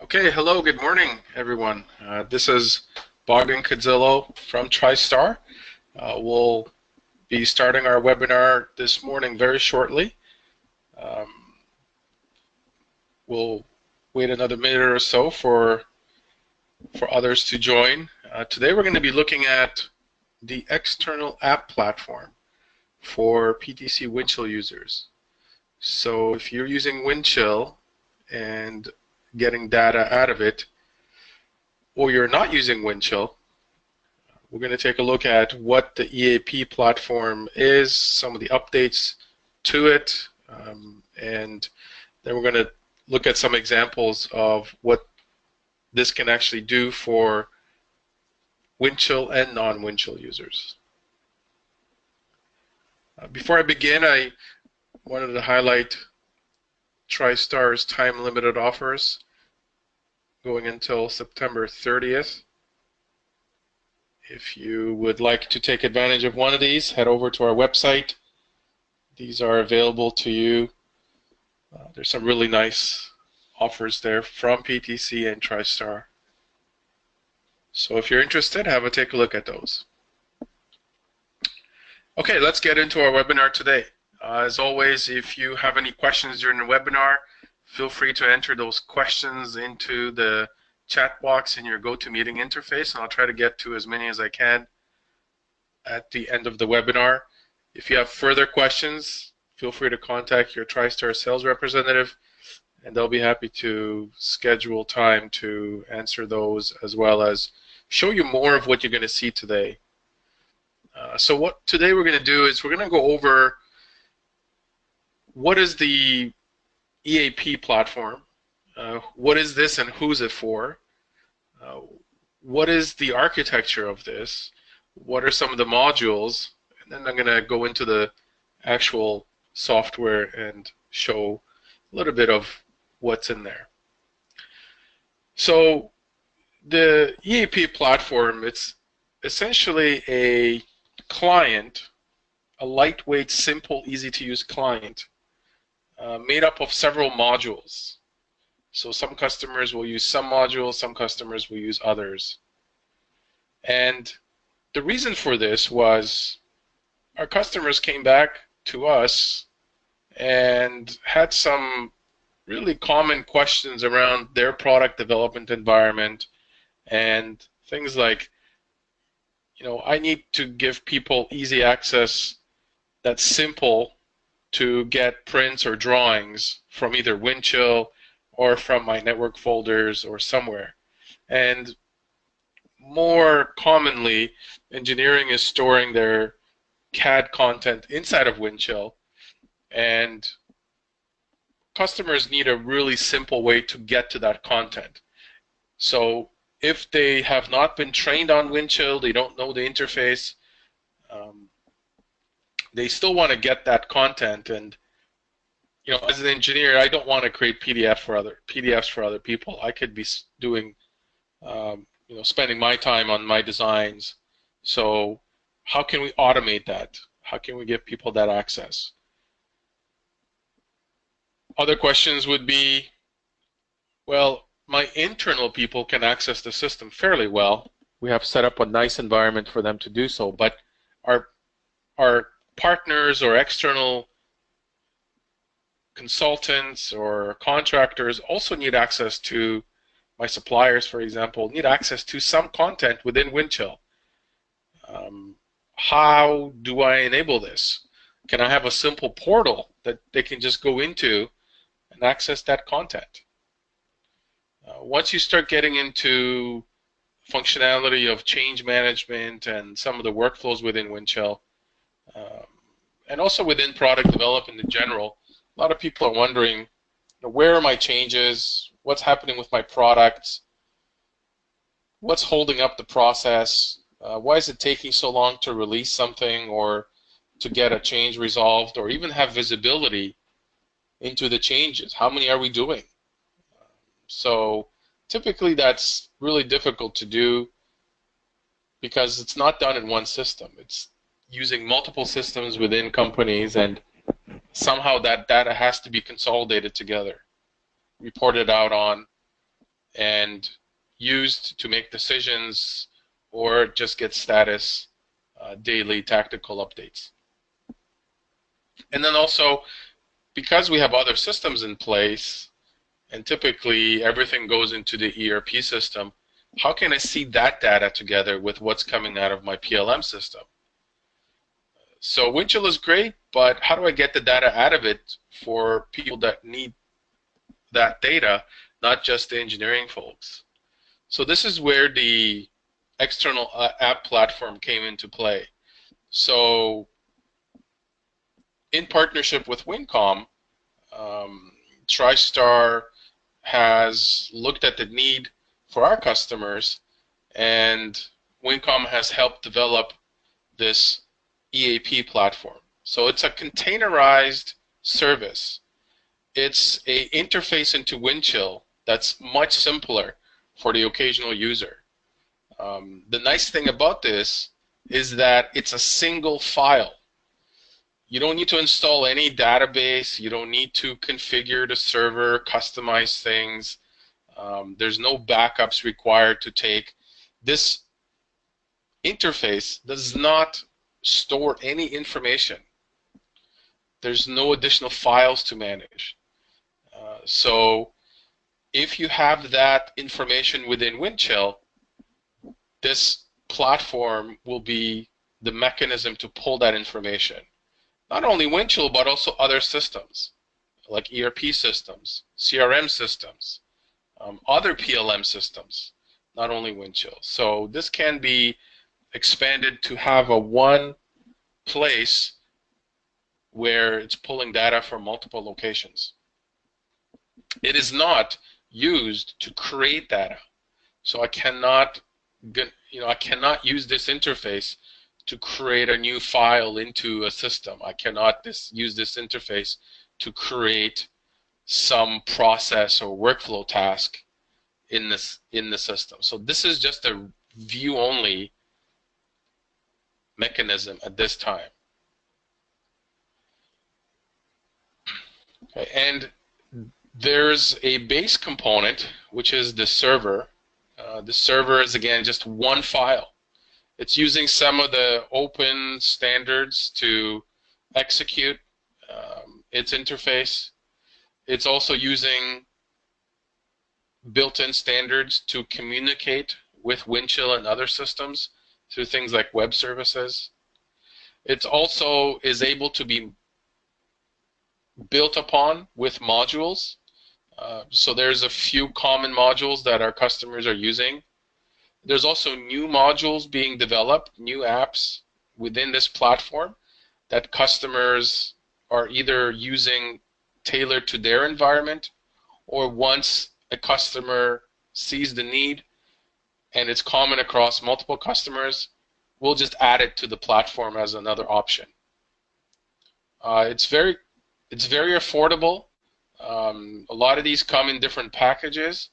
Okay, hello, good morning, everyone. This is Bogdan Cudzilo from TriStar. We'll be starting our webinar this morning very shortly. Um, we'll wait another minute or so for others to join. Today we're going to be looking at the external app platform for PTC Windchill users. So if you're using Windchill and getting data out of it, or you're not using Windchill, we're going to take a look at what the EAP platform is, some of the updates to it, and then we're going to look at some examples of what this can actually do for Windchill and non-Windchill users. Before I begin, I wanted to highlight TriStar's time-limited offers going until September 30th. If you would like to take advantage of one of these, head over to our website. These are available to you. There's some really nice offers there from PTC and TriStar. So if you're interested, take a look at those. Okay, let's get into our webinar today. As always, if you have any questions during the webinar, feel free to enter those questions into the chat box in your GoToMeeting interface, and I'll try to get to as many as I can at the end of the webinar. If you have further questions, feel free to contact your TriStar sales representative, and they'll be happy to schedule time to answer those, as well as show you more of what you're going to see today. So what today we're going to do is we're going to go over what is the EAP platform, what is this and who's it for, what is the architecture of this, what are some of the modules, and then I'm going to go into the actual software and show a little bit of what's in there. So the EAP platform, it's essentially a client, a lightweight, simple, easy-to-use client made up of several modules. So some customers will use some modules, some customers will use others. And the reason for this was our customers came back to us and had some really common questions around their product development environment and things like, I need to give people easy access that's simple to get prints or drawings from either Windchill or from my network folders or somewhere. And more commonly, engineering is storing their CAD content inside of Windchill, and customers need a really simple way to get to that content. So if they have not been trained on Windchill, they don't know the interface, they still want to get that content. And as an engineer, I don't want to create PDFs for other people. I could be doing, spending my time on my designs. So how can we automate that? How can we give people that access? Other questions would be, well, my internal people can access the system fairly well. We have set up a nice environment for them to do so, but our partners or external consultants or contractors also need access to, my suppliers, for example, need access to some content within Windchill. How do I enable this? Can I have a simple portal that they can just go into and access that content? Once you start getting into functionality of change management and some of the workflows within Windchill, and also within product development in general, a lot of people are wondering, where are my changes? What's happening with my products? What's holding up the process? Why is it taking so long to release something or to get a change resolved or even have visibility into the changes? How many are we doing? So typically that's really difficult to do because it's not done in one system. It's using multiple systems within companies, and somehow that data has to be consolidated together, reported out on, and used to make decisions or just get status daily tactical updates. And then also, because we have other systems in place, and typically everything goes into the ERP system, how can I see that data together with what's coming out of my PLM system? So Windchill is great, but how do I get the data out of it for people that need that data, not just the engineering folks? So this is where the external app platform came into play. So in partnership with Wincom, TriStar has looked at the need for our customers, and Wincom has helped develop this EAP platform. So it's a containerized service. It's an interface into Windchill that's much simpler for the occasional user. The nice thing about this is that it's a single file. You don't need to install any database. You don't need to configure the server, customize things. There's no backups required to take. This interface does not store any information. There's no additional files to manage. So if you have that information within Windchill, this platform will be the mechanism to pull that information. Not only Windchill, but also other systems, like ERP systems, CRM systems, other PLM systems, not only Windchill. So this can be expanded to have a one place where it's pulling data from multiple locations. It is not used to create data. So I cannot use this interface to create a new file into a system. I cannot use this interface to create some process or workflow task in the system. So this is just a view-only mechanism at this time. Okay, and there's a base component, which is the server. The server is, again, just one file. It's using some of the open standards to execute its interface. It's also using built-in standards to communicate with Windchill and other systems through things like web services. It also is able to be built upon with modules. So there's a few common modules that our customers are using. There's also new modules being developed, new apps within this platform that customers are either using tailored to their environment, or once a customer sees the need and it's common across multiple customers, we'll just add it to the platform as another option. It's very affordable. A lot of these come in different packages,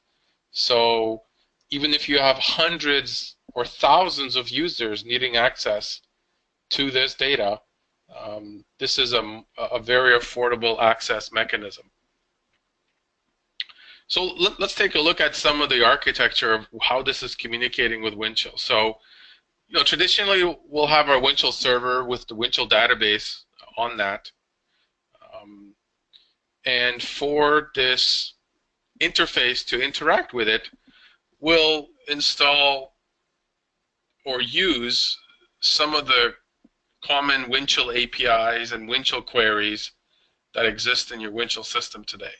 so even if you have hundreds or thousands of users needing access to this data, this is a very affordable access mechanism. So let's take a look at some of the architecture of how this is communicating with Windchill. So, traditionally we'll have our Windchill server with the Windchill database on that. And for this interface to interact with it, we'll install or use some of the common Windchill APIs and Windchill queries that exist in your Windchill system today.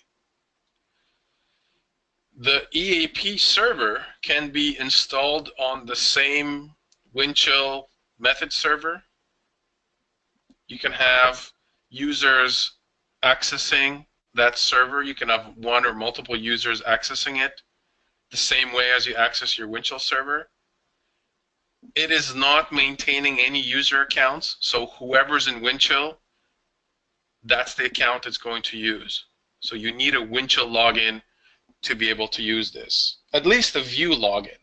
The EAP server can be installed on the same Windchill method server. You can have users accessing that server. You can have one or multiple users accessing it the same way as you access your Windchill server. It is not maintaining any user accounts, so whoever's in Windchill, that's the account it's going to use. So you need a Windchill login to be able to use this. At least a view login.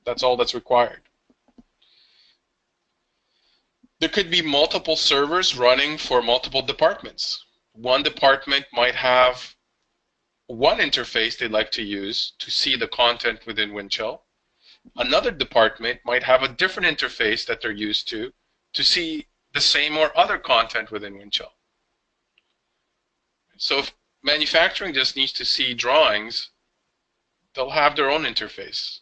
That's all that's required. There could be multiple servers running for multiple departments. One department might have one interface they'd like to use to see the content within Windchill. Another department might have a different interface that they're used to see the same or other content within Windchill. So if manufacturing just needs to see drawings, they'll have their own interface.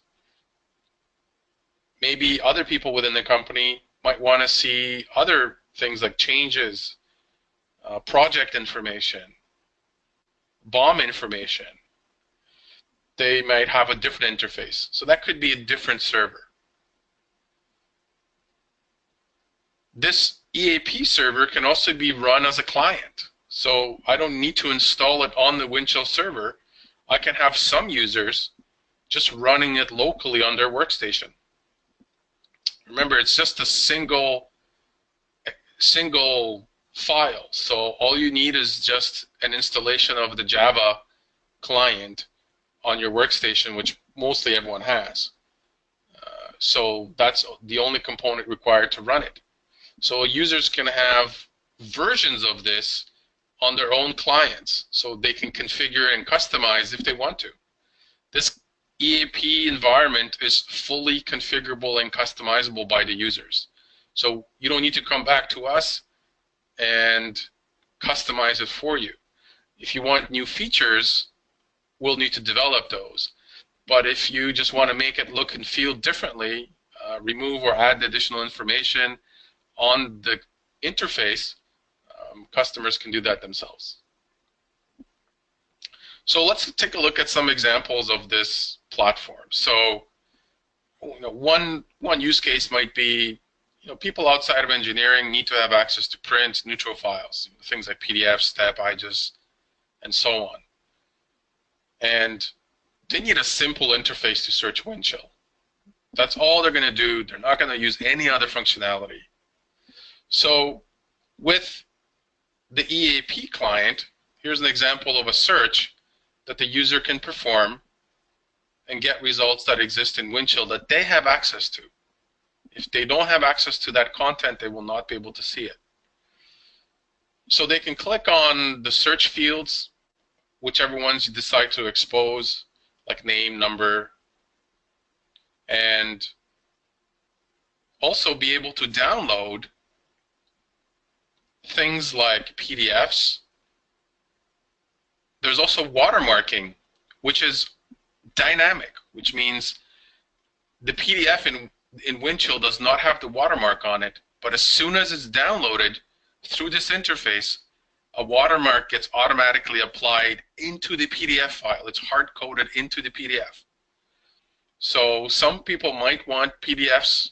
Maybe other people within the company might want to see other things like changes, project information, BOM information. They might have a different interface. So that could be a different server. This EAP server can also be run as a client. So I don't need to install it on the Windchill server. I can have some users just running it locally on their workstation. Remember, it's just a single file. So all you need is just an installation of the Java client on your workstation, which mostly everyone has. So that's the only component required to run it. So users can have versions of this on their own clients, so they can configure and customize if they want to. This EAP environment is fully configurable and customizable by the users. So you don't need to come back to us and customize it for you. If you want new features, we'll need to develop those. But if you just want to make it look and feel differently, remove or add additional information on the interface, customers can do that themselves. So let's take a look at some examples of this platform. So one use case might be, people outside of engineering need to have access to print neutral files, things like PDFs, STEP, IGES, and so on. And they need a simple interface to search Windchill. That's all they're going to do. They're not going to use any other functionality. So with the EAP client, here's an example of a search that the user can perform and get results that exist in Windchill that they have access to. If they don't have access to that content, they will not be able to see it. So they can click on the search fields, whichever ones you decide to expose, like name, number, and also be able to download things like PDFs. There's also watermarking, which is dynamic, which means the PDF in Windchill does not have the watermark on it, but as soon as it's downloaded through this interface, a watermark gets automatically applied into the PDF file. It's hard-coded into the PDF. So some people might want PDFs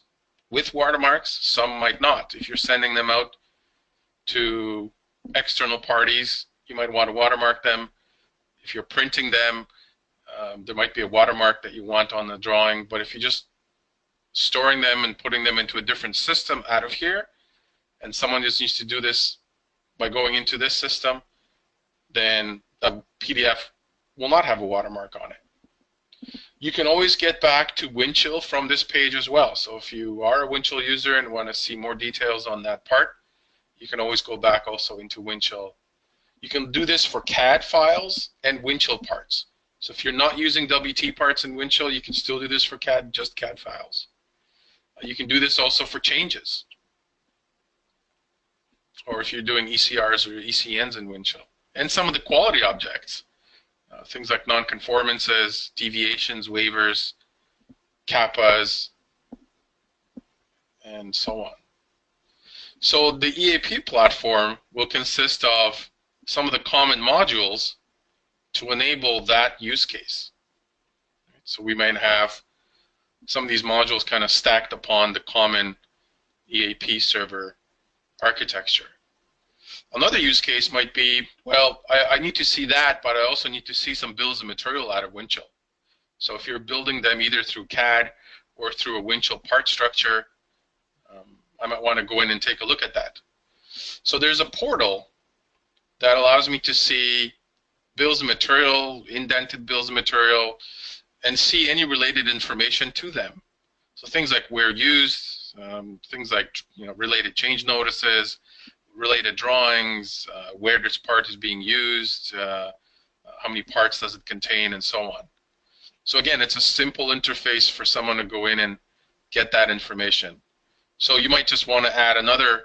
with watermarks, some might not. If you're sending them out to external parties, you might want to watermark them. If you're printing them, there might be a watermark that you want on the drawing, but if you're just storing them and putting them into a different system out of here, and someone just needs to do this by going into this system, then the PDF will not have a watermark on it. You can always get back to Windchill from this page as well. So if you are a Windchill user and want to see more details on that part, you can always go back also into Windchill. You can do this for CAD files and Windchill parts. So if you're not using WT parts in Windchill, you can still do this for CAD, just CAD files. You can do this also for changes, or if you're doing ECRs or ECNs in Windchill. And some of the quality objects, things like nonconformances, deviations, waivers, kappas, and so on. So the EAP platform will consist of some of the common modules to enable that use case. So we might have some of these modules kind of stacked upon the common EAP server architecture. Another use case might be, well, I need to see that, but I also need to see some bills of material out of Windchill. So if you're building them either through CAD or through a Windchill part structure, I might want to go in and take a look at that. So there's a portal that allows me to see bills of material, indented bills of material, and see any related information to them. So things like where used, things like related change notices, related drawings, where this part is being used, how many parts does it contain, and so on. So again, it's a simple interface for someone to go in and get that information. So you might just want to add another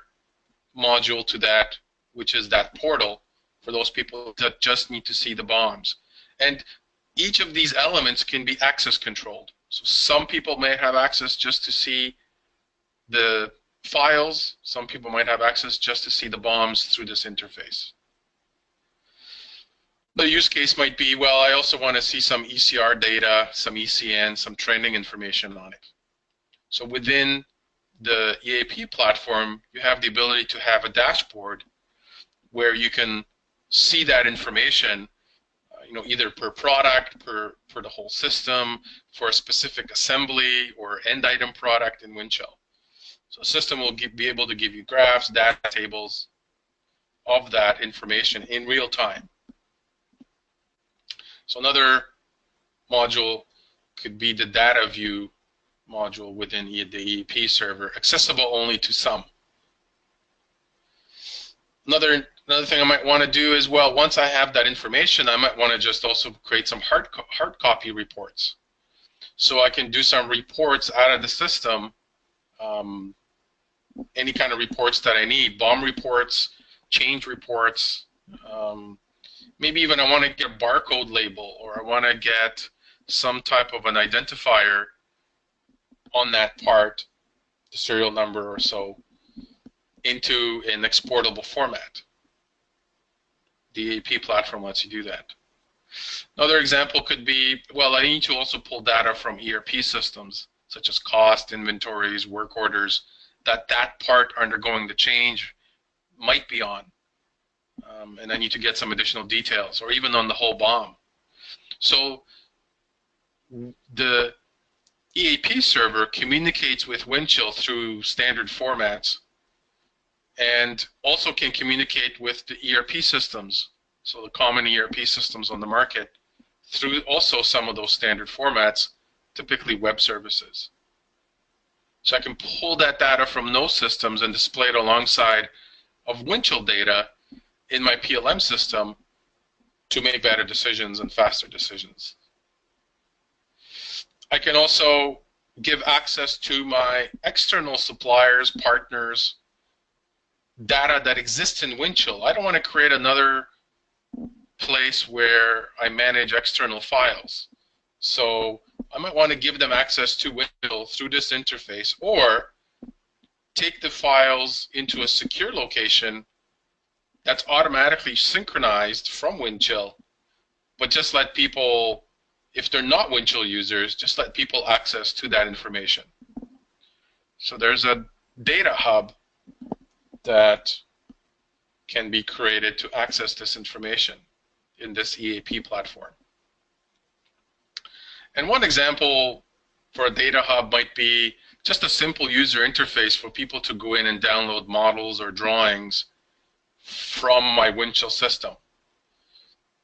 module to that, which is that portal for those people that just need to see the bombs. And each of these elements can be access controlled. So some people may have access just to see the files. Some people might have access just to see the bombs through this interface. The use case might be, well, I also want to see some ECR data, some ECN, some trending information on it. So within the EAP platform, you have the ability to have a dashboard where you can see that information, either per product, per the whole system, for a specific assembly or end item product in Windchill. So the system will be able to give you graphs, data tables of that information in real time. So another module could be the data view module within the EAP server, accessible only to some. Another thing I might want to do is, well, once I have that information, I might want to just also create some hard copy reports. So I can do some reports out of the system, any kind of reports that I need, bomb reports, change reports, maybe even I want to get a barcode label, or I want to get some type of an identifier on that part, the serial number or so, into an exportable format. The EAP platform lets you do that. Another example could be, well, I need to also pull data from ERP systems, such as cost, inventories, work orders, that part undergoing the change might be on. And I need to get some additional details, or even on the whole bomb. So the EAP server communicates with Windchill through standard formats, and also can communicate with the ERP systems, so the common ERP systems on the market, through also some of those standard formats, typically web services. So I can pull that data from those systems and display it alongside of Windchill data in my PLM system to make better decisions and faster decisions. I can also give access to my external suppliers, partners, data that exists in Windchill. I don't want to create another place where I manage external files. So I might want to give them access to Windchill through this interface, or take the files into a secure location that's automatically synchronized from Windchill, but just let people, if they're not Windchill users, just let people access to that information. So there's a DataHub that can be created to access this information in this EAP platform. And one example for a DataHub might be just a simple user interface for people to go in and download models or drawings from my Windchill system.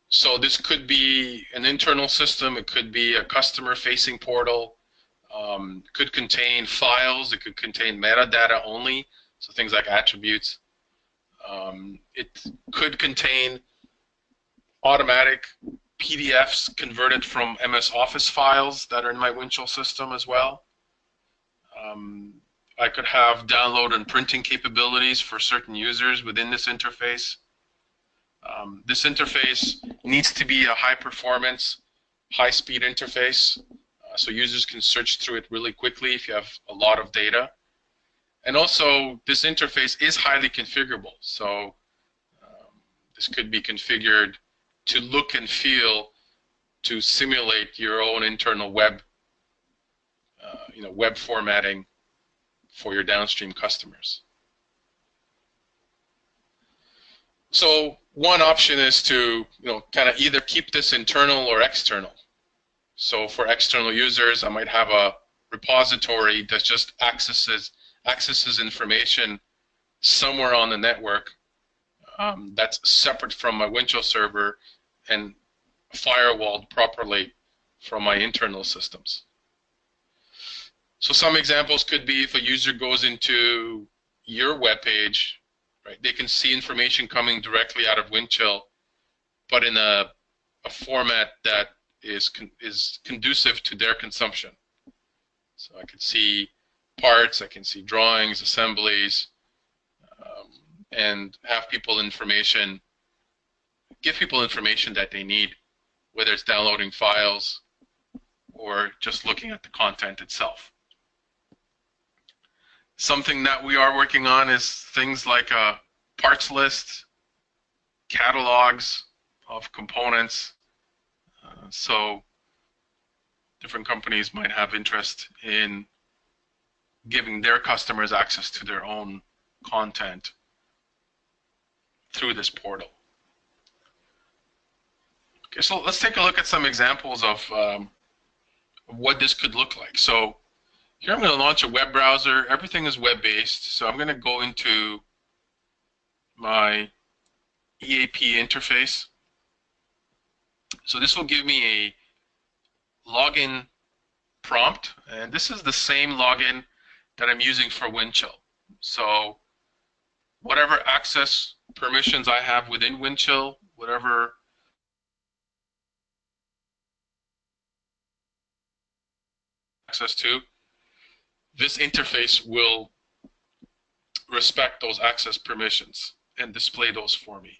So this could be an internal system, it could be a customer-facing portal, could contain files, it could contain metadata only, so things like attributes. It could contain automatic PDFs converted from MS Office files that are in my Windchill system as well. I could have download and printing capabilities for certain users within this interface. This interface needs to be a high-performance, high-speed interface, so users can search through it really quickly if you have a lot of data. And also, this interface is highly configurable, so this could be configured to look and feel to simulate your own internal web, web formatting for your downstream customers. So one option is to kind of either keep this internal or external. So for external users, I might have a repository that just accesses information somewhere on the network that's separate from my Windchill server and firewalled properly from my internal systems. So some examples could be if a user goes into your web page, right, they can see information coming directly out of Windchill, but in a a format that is conducive to their consumption. So I can see parts, I can see drawings, assemblies, and have people information, give people information that they need, whether it's downloading files or just looking at the content itself. Something that we are working on is things like a parts list, catalogs of components. So different companies might have interest in giving their customers access to their own content through this portal. Okay, so let's take a look at some examples of what this could look like. So here I'm going to launch a web browser. Everything is web-based, so I'm going to go into my EAP interface. So this will give me a login prompt, and this is the same login that I'm using for Windchill. So whatever access permissions I have within Windchill, whatever access to, this interface will respect those access permissions and display those for me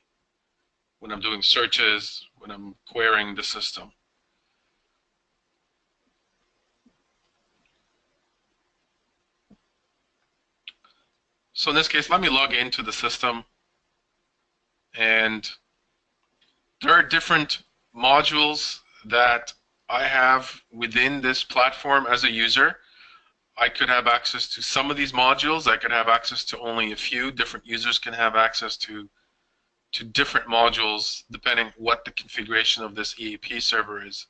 when I'm doing searches, when I'm querying the system. So in this case, let me log into the system, and there are different modules that I have within this platform as a user. I could have access to some of these modules. I could have access to only a few. Different users can have access to different modules depending what the configuration of this EAP server is.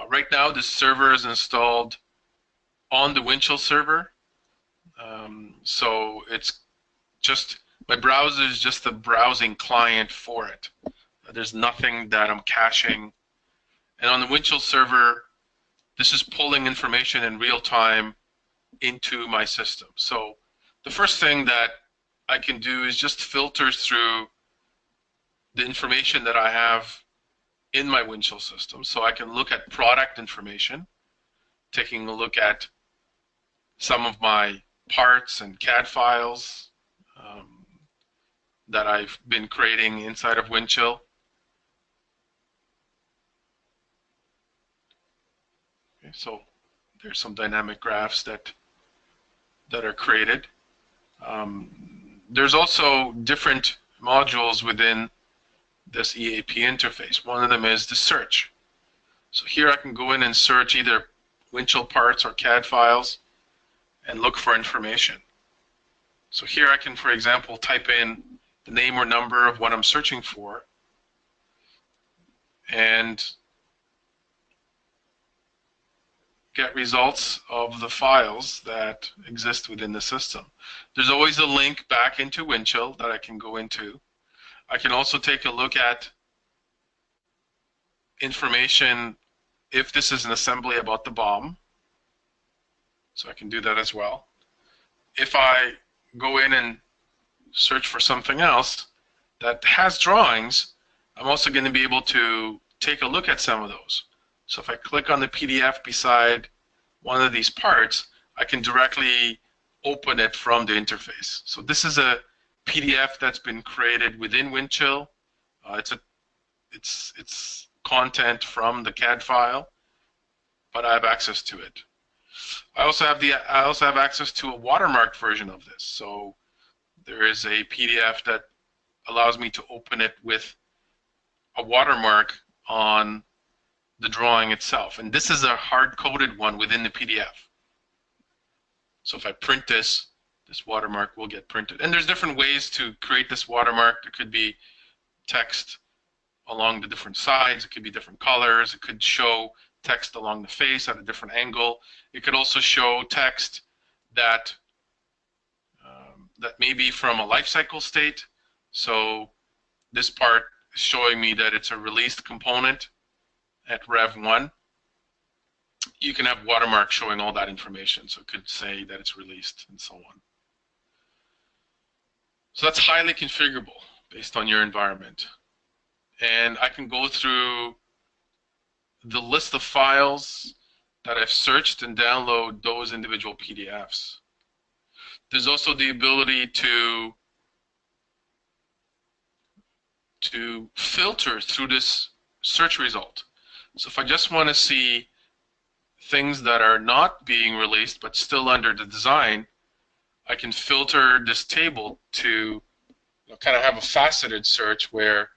Right now, this server is installed on the Windchill server. So it's just, my browser is just the browsing client for it. There's nothing that I'm caching. And on the Windchill server, this is pulling information in real time into my system. So the first thing that I can do is just filter through the information that I have in my Windchill system. So I can look at product information, taking a look at some of my parts and CAD files that I've been creating inside of Windchill. Okay, so there's some dynamic graphs that are created. There's also different modules within this EAP interface. One of them is the search. So here I can go in and search either Windchill parts or CAD files and look for information. So here I can, for example, type in the name or number of what I'm searching for and get results of the files that exist within the system. There's always a link back into Windchill that I can go into. I can also take a look at information if this is an assembly about the BOM. So I can do that as well. If I go in and search for something else that has drawings, I'm also going to be able to take a look at some of those. So if I click on the PDF beside one of these parts, I can directly open it from the interface. So this is a PDF that's been created within Windchill. It's content from the CAD file, but I have access to it. I also have access to a watermarked version of this. So there is a PDF that allows me to open it with a watermark on the drawing itself. And this is a hard-coded one within the PDF. So if I print this, this watermark will get printed. And there's different ways to create this watermark. There could be text along the different sides. It could be different colors. It could show text along the face at a different angle. It could also show text that that may be from a life cycle state. So this part is showing me that it's a released component at Rev 1. You can have watermark showing all that information. So it could say that it's released and so on. So that's highly configurable based on your environment. and I can go through the list of files that I've searched and download those individual PDFs. There's also the ability to filter through this search result. So if I just want to see things that are not being released but still under the design, I can filter this table to kind of have a faceted search where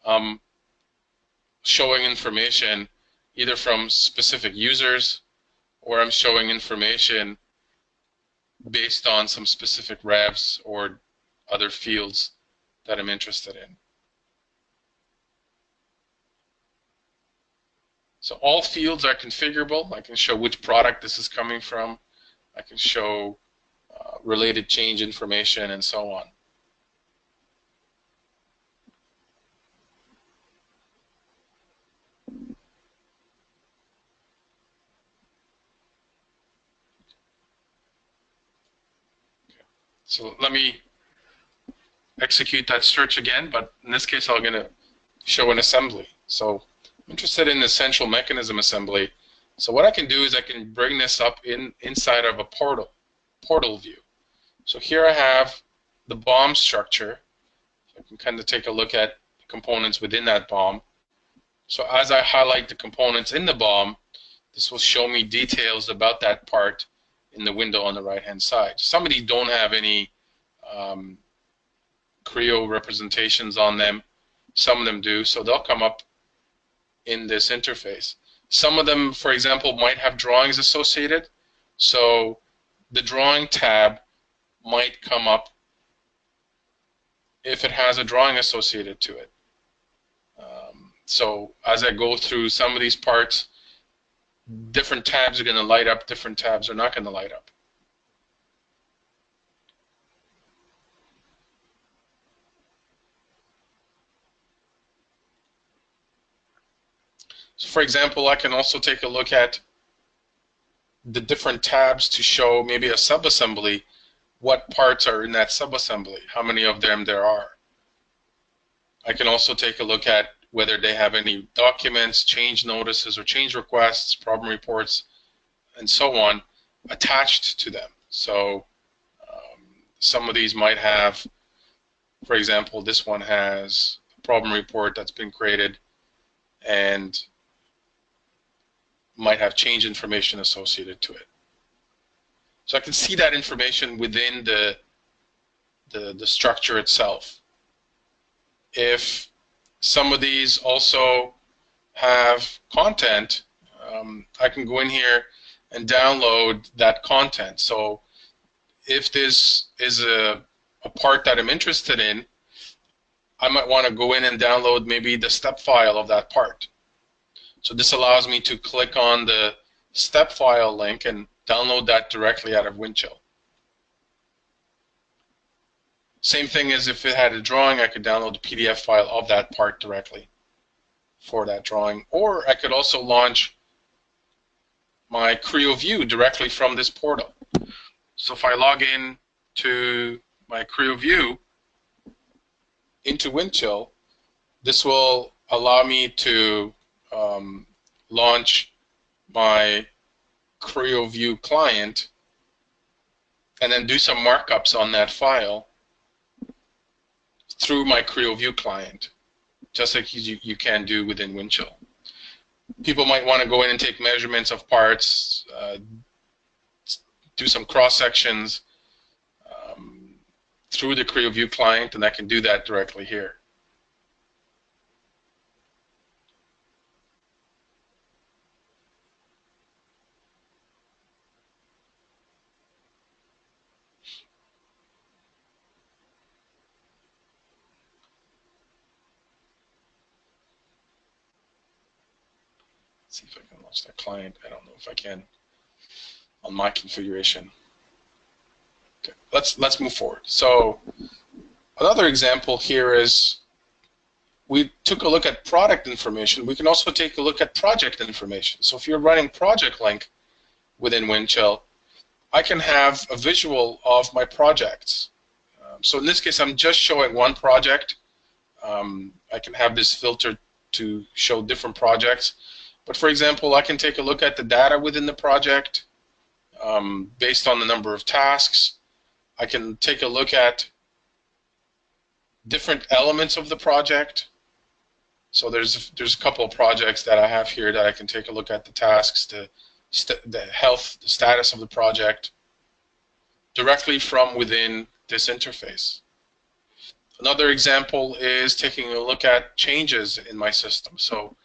I'm showing information either from specific users or I'm showing information based on some specific revs or other fields that I'm interested in. So all fields are configurable. I can show which product this is coming from. I can show related change information and so on. So let me execute that search again, but in this case I'm going to show an assembly. So I'm interested in the central mechanism assembly. So what I can do is I can bring this up inside of a portal view. So here I have the BOM structure. So I can kind of take a look at the components within that BOM. So as I highlight the components in the BOM, this will show me details about that part in the window on the right-hand side. Some of these don't have any Creo representations on them. Some of them do, so they'll come up in this interface. Some of them, for example, might have drawings associated. So the drawing tab might come up if it has a drawing associated to it. So as I go through some of these parts, different tabs are going to light up, different tabs are not going to light up. So for example, I can also take a look at the different tabs to show maybe a subassembly, what parts are in that subassembly, how many of them there are. I can also take a look at whether they have any documents, change notices or change requests, problem reports, and so on attached to them. So some of these might have, for example, this one has a problem report that's been created and might have change information associated to it. So I can see that information within the structure itself. If some of these also have content, I can go in here and download that content. So if this is a part that I'm interested in, I might want to go in and download maybe the step file of that part. So this allows me to click on the step file link and download that directly out of Windchill. Same thing as if it had a drawing, I could download the PDF file of that part directly for that drawing. Or I could also launch my Creo view directly from this portal. So if I log in to my Creo view into Windchill, this will allow me to launch my Creo view client and then do some markups on that file through my Creo view client, just like you can do within Windchill. People might want to go in and take measurements of parts, do some cross sections through the Creo view client, and I can do that directly here. Let's see if I can launch that client. I don't know if I can on my configuration. Okay, let's move forward. So another example here is we took a look at product information. We can also take a look at project information. So if you're running Project Link within Windchill, I can have a visual of my projects. So in this case, I'm just showing one project I can have this filter to show different projects. But for example, I can take a look at the data within the project based on the number of tasks. I can take a look at different elements of the project. So there's a couple of projects that I have here that I can take a look at the tasks, the health, the status of the project directly from within this interface. Another example is taking a look at changes in my system. So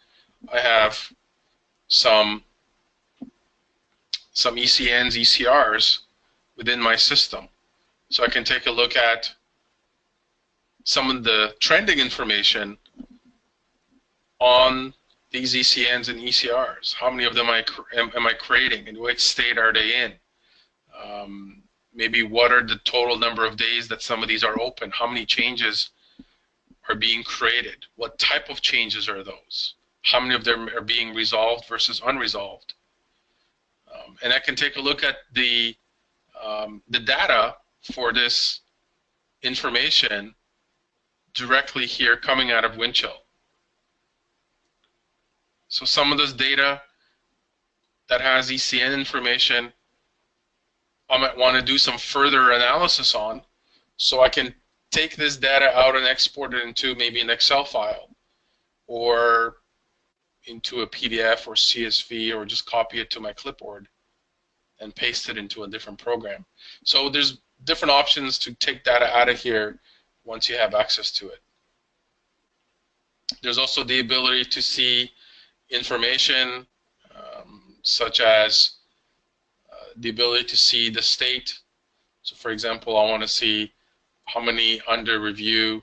I have some ECNs, ECRs within my system. So I can take a look at some of the trending information on these ECNs and ECRs. How many of them am I creating? In which state are they in? Maybe what are the total number of days that some of these are open? How many changes are being created? What type of changes are those? How many of them are being resolved versus unresolved? And I can take a look at the data for this information directly here coming out of Windchill. So some of this data that has ECN information, I might want to do some further analysis on, so I can take this data out and export it into maybe an Excel file or into a PDF or CSV, or just copy it to my clipboard and paste it into a different program. So there's different options to take data out of here once you have access to it. There's also the ability to see information such as the ability to see the state. So for example, I want to see how many under review.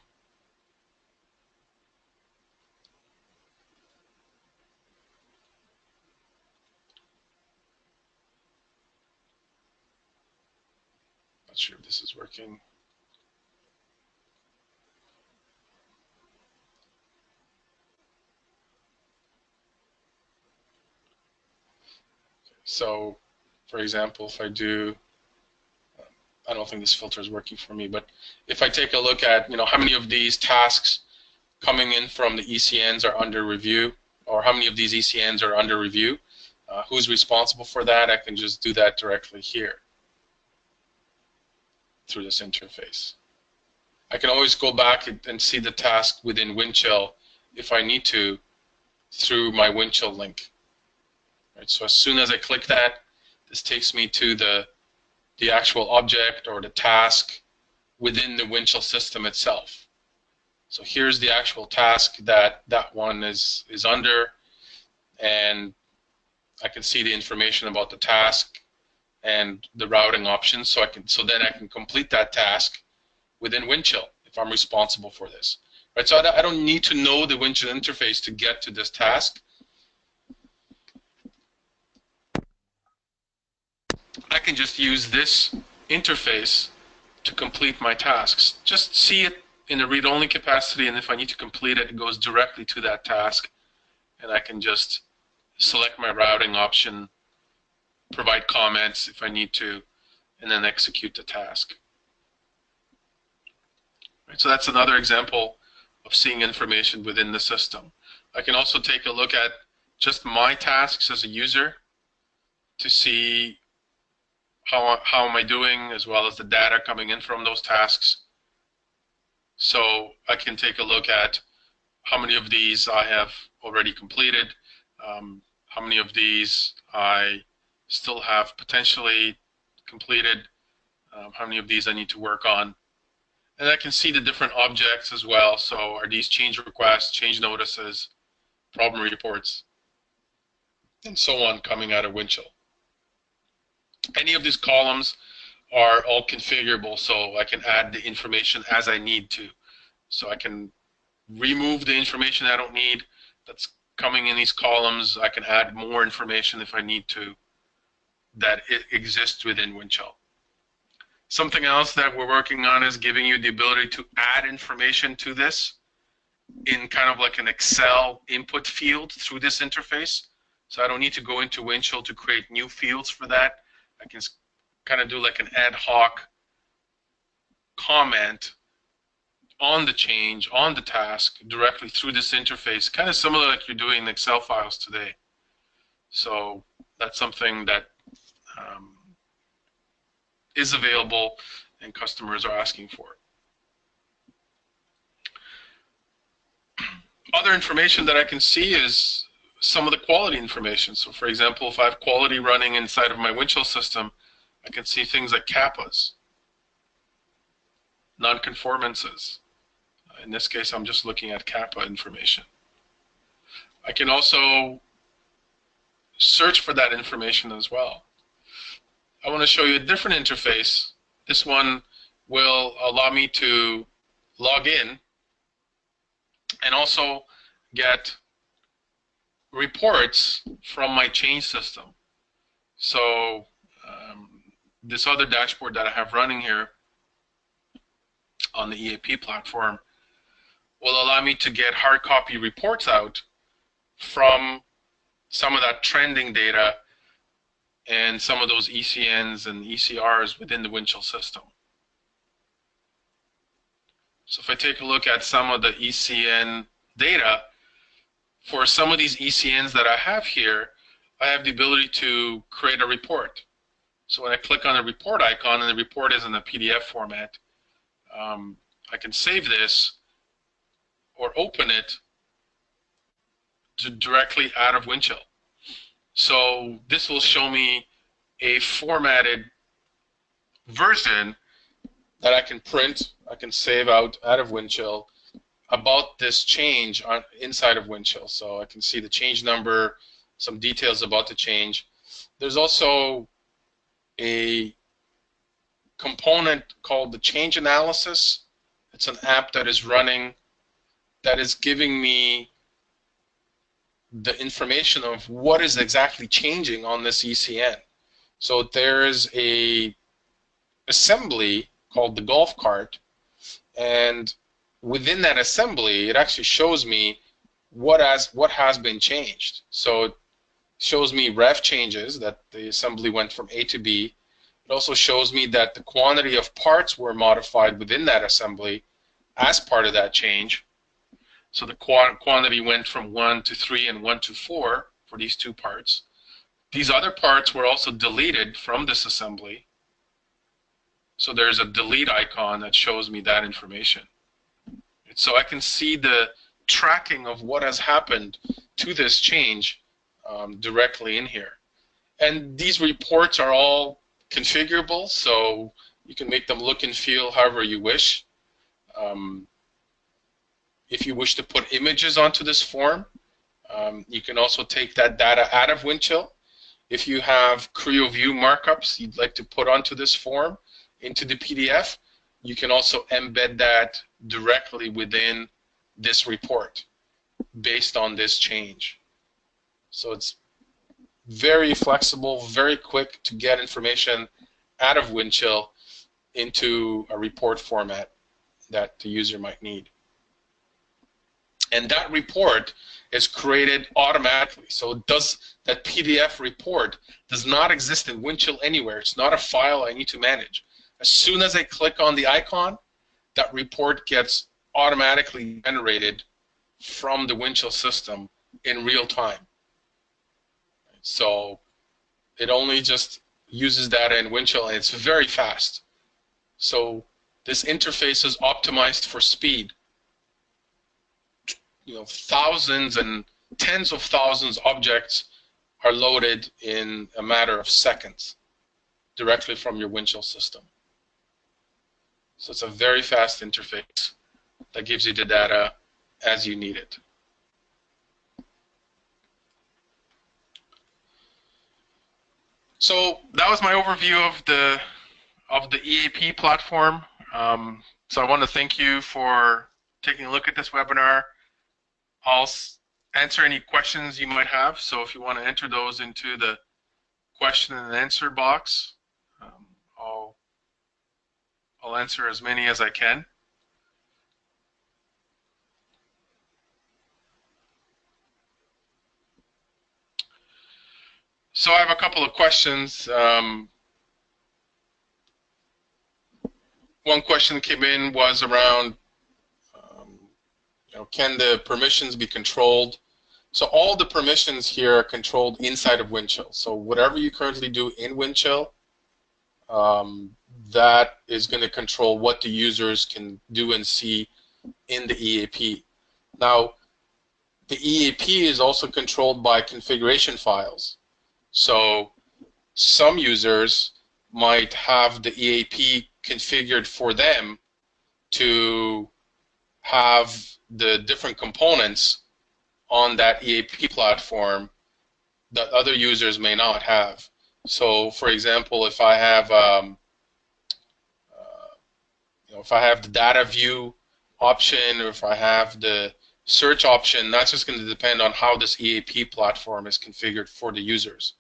Not sure if this is working. So for example, if I do, I don't think this filter is working for me, but if I take a look at, how many of these tasks coming in from the ECNs are under review, or how many of these ECNs are under review, who's responsible for that, I can just do that directly here through this interface. I can always go back and see the task within Windchill if I need to through my Windchill link. Right, so as soon as I click that, this takes me to the actual object or the task within the Windchill system itself. So here's the actual task that one is under, and I can see the information about the task and the routing options. So then I can complete that task within Windchill if I'm responsible for this. Right, so I don't need to know the Windchill interface to get to this task. I can just use this interface to complete my tasks. Just see it in a read-only capacity, and if I need to complete it, it goes directly to that task, and I can just select my routing option, provide comments if I need to, and then execute the task. Right, so that's another example of seeing information within the system. I can also take a look at just my tasks as a user to see how am I doing, as well as the data coming in from those tasks. So I can take a look at how many of these I have already completed, how many of these I still have potentially completed, how many of these I need to work on. And I can see the different objects as well. So are these change requests, change notices, problem reports, and so on coming out of Windchill. Any of these columns are all configurable, so I can add the information as I need to. So I can remove the information I don't need that's coming in these columns. I can add more information if I need to that it exists within Windchill. Something else that we're working on is giving you the ability to add information to this in kind of like an Excel input field through this interface. So I don't need to go into Windchill to create new fields for that. I can kind of do like an ad hoc comment on the change, on the task, directly through this interface, kind of similar like you're doing in Excel files today. So that's something that is available and customers are asking for. Other information that I can see is some of the quality information. So for example, if I have quality running inside of my Windchill system, I can see things like kappas, non-conformances. In this case, I'm just looking at kappa information. I can also search for that information as well. I want to show you a different interface. This one will allow me to log in and also get reports from my change system. So this other dashboard that I have running here on the EAP platform will allow me to get hard copy reports out from some of that trending data and some of those ECNs and ECRs within the Windchill system. So if I take a look at some of the ECN data, for some of these ECNs that I have here, I have the ability to create a report. So when I click on the report icon, and the report is in a PDF format, I can save this or open it directly out of Windchill. So this will show me a formatted version that I can print, I can save out of Windchill about this change inside of Windchill. So I can see the change number, some details about the change. There's also a component called the change analysis. It's an app that is running that is giving me the information of what is exactly changing on this ECN. So there's a assembly called the golf cart, and within that assembly, it actually shows me what has been changed. So it shows me ref changes, that the assembly went from A to B. It also shows me that the quantity of parts were modified within that assembly as part of that change. So the quantity went from 1 to 3 and 1 to 4 for these two parts. These other parts were also deleted from this assembly. So there's a delete icon that shows me that information. So I can see the tracking of what has happened to this change directly in here. And these reports are all configurable, so you can make them look and feel however you wish. If you wish to put images onto this form, you can also take that data out of Windchill. If you have Creo view markups you'd like to put onto this form into the PDF, you can also embed that directly within this report based on this change. So it's very flexible, very quick to get information out of Windchill into a report format that the user might need. And that report is created automatically. So that PDF report does not exist in Windchill anywhere. It's not a file I need to manage. As soon as I click on the icon, that report gets automatically generated from the Windchill system in real time. So it only just uses data in Windchill, and it's very fast. So this interface is optimized for speed. Thousands and tens of thousands of objects are loaded in a matter of seconds directly from your Windchill system. So it's a very fast interface that gives you the data as you need it. So that was my overview of the EAP platform. So I want to thank you for taking a look at this webinar. I'll answer any questions you might have. So if you want to enter those into the question and answer box, I'll answer as many as I can. So I have a couple of questions. One question that came in was around can the permissions be controlled? So all the permissions here are controlled inside of Windchill. So whatever you currently do in Windchill, that is going to control what the users can do and see in the EAP. Now, the EAP is also controlled by configuration files. So some users might have the EAP configured for them to have the different components on that EAP platform that other users may not have. So, for example, if I have if I have the data view option, or if I have the search option, that's just going to depend on how this EAP platform is configured for the users.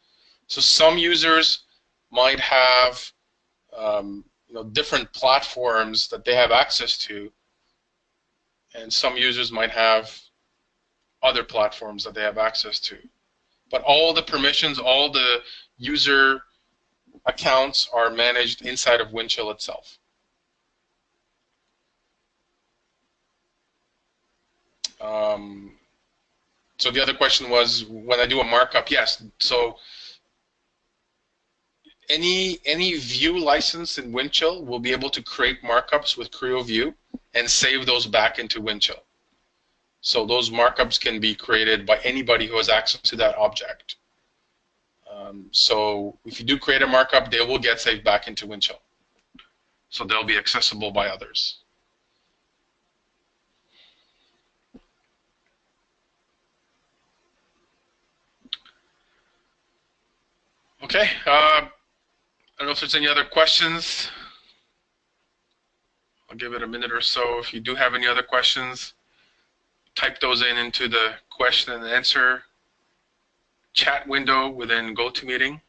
So some users might have different platforms that they have access to, and some users might have other platforms that they have access to. But all the permissions, all the user accounts are managed inside of Windchill itself. So the other question was, when I do a markup, yes. So any view license in Windchill will be able to create markups with Creo View and save those back into Windchill. So those markups can be created by anybody who has access to that object. So if you do create a markup, they will get saved back into Windchill. So they'll be accessible by others. Okay, I don't know if there's any other questions. I'll give it a minute or so. If you do have any other questions, type those into the question and answer chat window within GoToMeeting.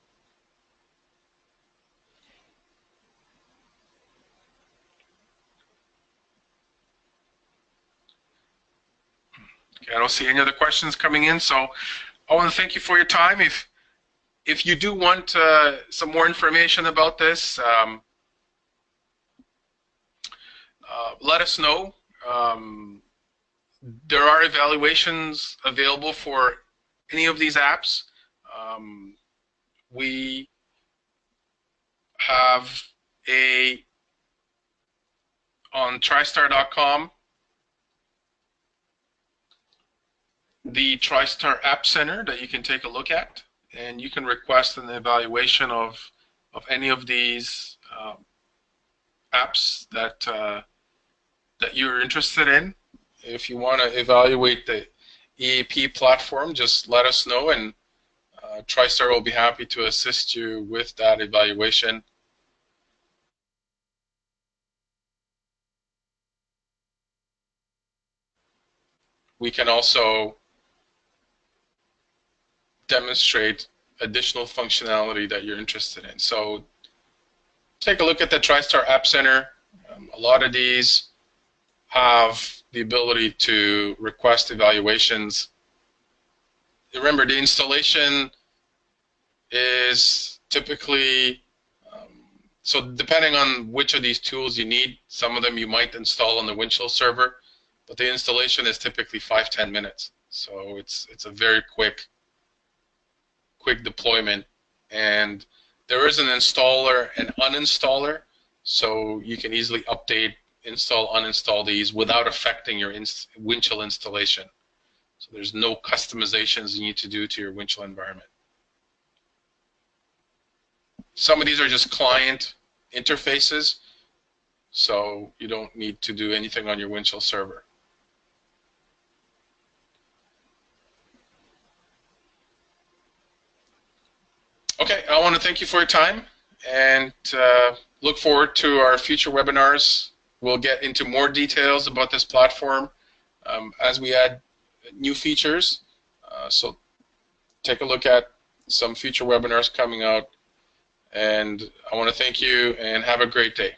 Okay, I don't see any other questions coming in, so I want to thank you for your time. If you do want some more information about this, let us know. There are evaluations available for any of these apps. We have on TriStar.com, the TriStar App Center that you can take a look at, and you can request an evaluation of any of these apps that you're interested in. If you want to evaluate the EAP platform, just let us know, and TriStar will be happy to assist you with that evaluation. We can also demonstrate additional functionality that you're interested in. So take a look at the TriStar App Center. A lot of these have the ability to request evaluations. Remember, the installation is typically, so depending on which of these tools you need, some of them you might install on the Windchill server, but the installation is typically 5-10 minutes. So it's a very quick deployment, and there is an installer and uninstaller, so you can easily update, install, uninstall these without affecting your Windchill installation. So there's no customizations you need to do to your Windchill environment. Some of these are just client interfaces, so you don't need to do anything on your Windchill server. Okay, I want to thank you for your time, and look forward to our future webinars. We'll get into more details about this platform as we add new features. So take a look at some future webinars coming out, and I want to thank you and have a great day.